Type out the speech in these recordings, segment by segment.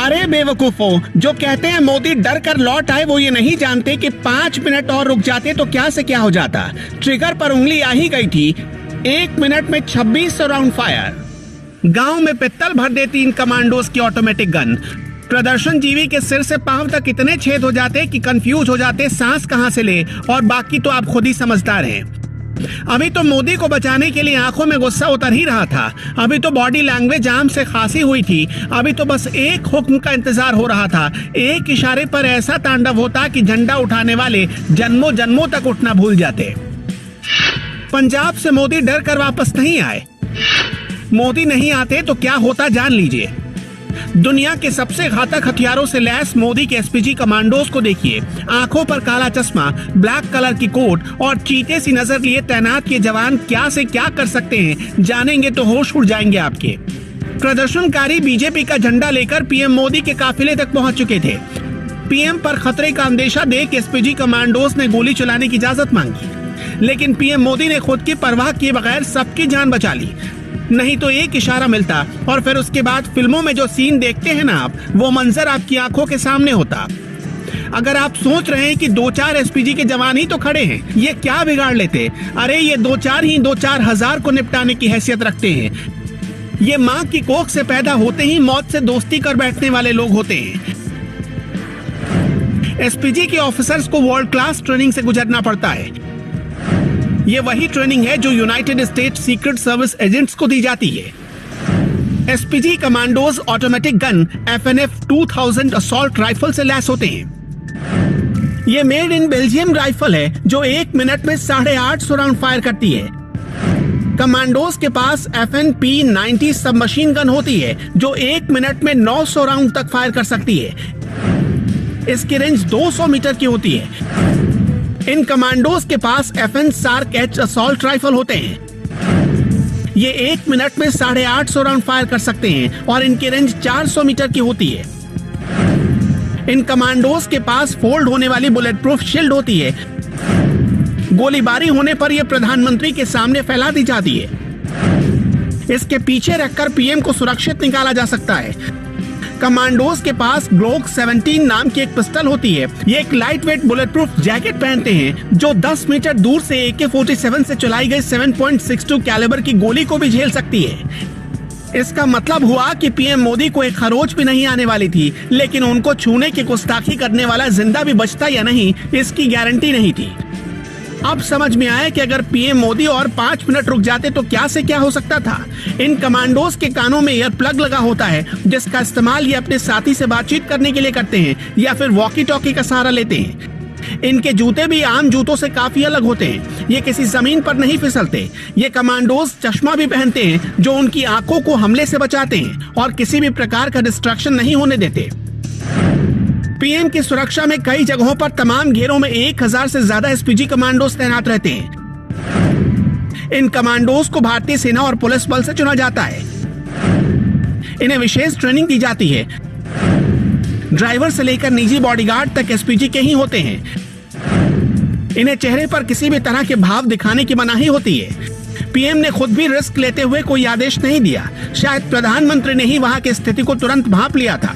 अरे बेवकूफो, जो कहते हैं मोदी डर कर लौट आए, वो ये नहीं जानते कि 5 मिनट और रुक जाते तो क्या से क्या हो जाता। ट्रिगर पर उंगली आ ही गई थी। 1 मिनट में 2600 राउंड फायर। गांव में पित्तल भर देती इन कमांडोज की ऑटोमेटिक गन। प्रदर्शन जीवी के सिर से पांव तक इतने छेद हो जाते कि कंफ्यूज हो जाते सांस कहां से ले, और बाकी तो आप खुद ही समझदार हैं। अभी तो मोदी को बचाने के लिए आंखों में गुस्सा उतर ही रहा था। अभी तो बॉडी लैंग्वेज जाम से खांसी हुई थी। अभी तो बस एक हुक्म का इंतजार हो रहा था। एक इशारे पर ऐसा तांडव होता कि झंडा उठाने वाले जन्मों जन्मों तक उठना भूल जाते। पंजाब से मोदी डर कर वापस नहीं आए। मोदी नहीं आते तो क्या होता जान लीजिए। दुनिया के सबसे घातक हथियारों से लैस मोदी के एसपीजी कमांडोज को देखिए। आंखों पर काला चश्मा, ब्लैक कलर की कोट और चीते सी नजर लिए तैनात ये जवान क्या से क्या कर सकते हैं, जानेंगे तो होश उड़ जाएंगे आपके। प्रदर्शनकारी बीजेपी का झंडा लेकर पीएम मोदी के काफिले तक पहुंच चुके थे। पीएम पर खतरे का अंदेशा देख एसपीजी कमांडोज ने गोली चलाने की इजाजत मांगी, लेकिन पीएम मोदी ने खुद की परवाह किए बगैर सबकी जान बचा ली। नहीं तो एक इशारा मिलता और फिर उसके बाद फिल्मों में जो सीन देखते हैं ना आप, वो मंजर आपकी आंखों के सामने होता। अगर आप सोच रहे हैं कि 2-4 एसपीजी के जवान ही तो खड़े हैं, ये क्या बिगाड़ लेते, अरे ये 2-4 ही 2-4 हजार को निपटाने की हैसियत रखते हैं। ये माँ की कोख से पैदा होते ही मौत से दोस्ती कर बैठने वाले लोग होते हैं। एसपीजी के ऑफिसर्स को वर्ल्ड क्लास ट्रेनिंग से गुजरना पड़ता है। ये वही ट्रेनिंग है जो United state secret service agents को दी जाती है। SPG commandos automatic gun FNF 2000 assault rifle से लैस होते हैं। ये मेड इन बेल्जियम राइफल है जो 1 मिनट में 850 राउंड फायर करती है। कमांडोज के पास FNP-90 सबमशीन गन होती है जो 1 मिनट में 900 राउंड तक फायर कर सकती है। इसकी रेंज 200 मीटर की होती है। इन कमांडोज के पास FN SCAR H assault rifle होते हैं। ये 1 मिनट में 850 राउंड फायर कर सकते हैं और इनकी रेंज 400 मीटर की होती है। इन कमांडोज के पास फोल्ड होने वाली बुलेट प्रूफ शील्ड होती है। गोलीबारी होने पर यह प्रधानमंत्री के सामने फैला दी जाती है। इसके पीछे रखकर पीएम को सुरक्षित निकाला जा सकता है। कमांडोज के पास ग्लोक 17 नाम की एक पिस्टल होती है। ये एक light weight bullet proof jacket पहनते हैं जो 10 मीटर दूर से AK-47 से चलाई गई 7.62 कैलिबर की गोली को भी झेल सकती है। इसका मतलब हुआ कि पीएम मोदी को एक खरोच भी नहीं आने वाली थी, लेकिन उनको छूने की गुस्ताखी करने वाला जिंदा भी बचता या नहीं, इसकी गारंटी नहीं थी। अब समझ में आया कि अगर पीएम मोदी और 5 मिनट रुक जाते तो क्या से क्या हो सकता था। इन कमांडोज के कानों में ईयर प्लग लगा होता है जिसका इस्तेमाल ये अपने साथी से बातचीत करने के लिए करते हैं या फिर वॉकी टॉकी का सहारा लेते हैं। इनके जूते भी आम जूतों से काफी अलग होते हैं। ये किसी जमीन पर नहीं फिसलते। ये कमांडोज चश्मा भी पहनते हैं जो उनकी आंखों को हमले से बचाते हैं और किसी भी प्रकार का डिस्ट्रैक्शन नहीं होने देते। पीएम की सुरक्षा में कई जगहों पर तमाम घेरों में 1000 से ज्यादा एसपीजी कमांडोज तैनात रहते हैं। इन कमांडोज को भारतीय सेना और पुलिस बल से चुना जाता है। इन्हें विशेष ट्रेनिंग दी जाती है। ड्राइवर से लेकर निजी बॉडीगार्ड तक एसपीजी के ही होते हैं। इन्हें चेहरे पर किसी भी तरह के भाव दिखाने की मनाही होती है। पीएम ने खुद भी रिस्क लेते हुए कोई आदेश नहीं दिया। शायद प्रधानमंत्री ने ही वहां की स्थिति को तुरंत भांप लिया था,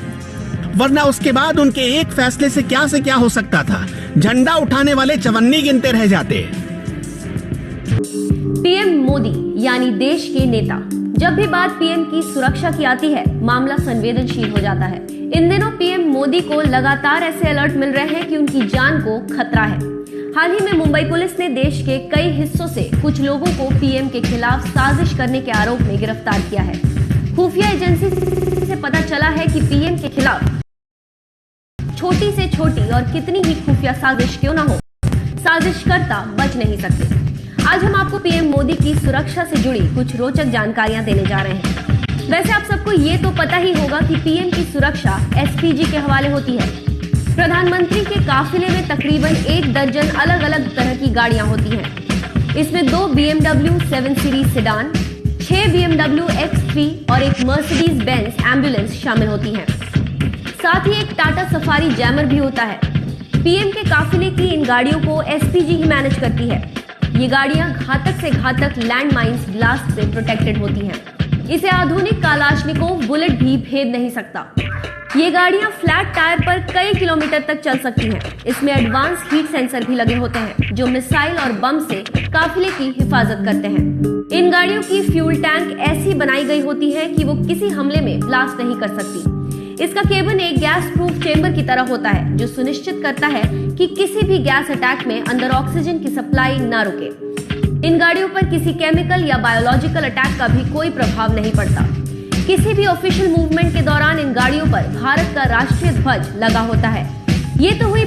वरना उसके बाद उनके एक फैसले से क्या हो सकता था। झंडा उठाने वाले चवन्नी गिनते रह जाते। पीएम मोदी यानी देश के नेता। जब भी बात पीएम की सुरक्षा की आती है, मामला संवेदनशील हो जाता है। इन दिनों पीएम मोदी को लगातार ऐसे अलर्ट मिल रहे हैं कि उनकी जान को खतरा है। हाल ही में मुंबई पुलिस ने देश के कई हिस्सों से कुछ लोगों को पीएम के खिलाफ साजिश करने के आरोप में गिरफ्तार किया है। खुफिया एजेंसी से पता चला है कि पीएम के खिलाफ छोटी से छोटी और कितनी ही खुफिया साजिश क्यों ना हो, साजिशकर्ता बच नहीं सकते। आज हम आपको पीएम मोदी की सुरक्षा से जुड़ी कुछ रोचक जानकारियां देने जा रहे हैं। वैसे आप सबको ये तो पता ही होगा कि पीएम की सुरक्षा एसपीजी के हवाले होती है। प्रधानमंत्री के काफिले में तकरीबन 1 दर्जन अलग अलग तरह की गाड़ियां होती हैं। इसमें 2 BMW 7 series sedan, 6 BMW X3 और एक मर्सिडीज बेंज एम्बुलेंस शामिल होती हैं। साथ ही एक टाटा सफारी जैमर भी होता है। पीएम के काफिले की इन गाड़ियों को एसपीजी ही मैनेज करती है। ये गाड़ियां घातक से घातक लैंड माइंस ब्लास्ट से प्रोटेक्टेड होती हैं। इसे आधुनिक कालाशनिकोव बुलेट भी भेद नहीं सकता। ये गाड़ियां फ्लैट टायर पर कई किलोमीटर तक चल सकती हैं। इसमें एडवांस हीट सेंसर भी लगे होते हैं जो मिसाइल और बम से काफिले की हिफाजत करते हैं। इन गाड़ियों की फ्यूल टैंक ऐसी बनाई गई होती है कि वो किसी हमले में ब्लास्ट नहीं कर सकती। इसका केबिन एक गैस प्रूफ चेंबर की तरह होता है जो सुनिश्चित करता है कि किसी भी गैस अटैक में अंदर ऑक्सीजन की सप्लाई ना रुके। इन गाड़ियों पर किसी केमिकल या बायोलॉजिकल अटैक का भी कोई प्रभाव नहीं पड़ता। किसी भी ऑफिशियल मूवमेंट के दौरान इन गाड़ियों पर भारत का राष्ट्रीय ध्वज लगा होता है। ये तो हुई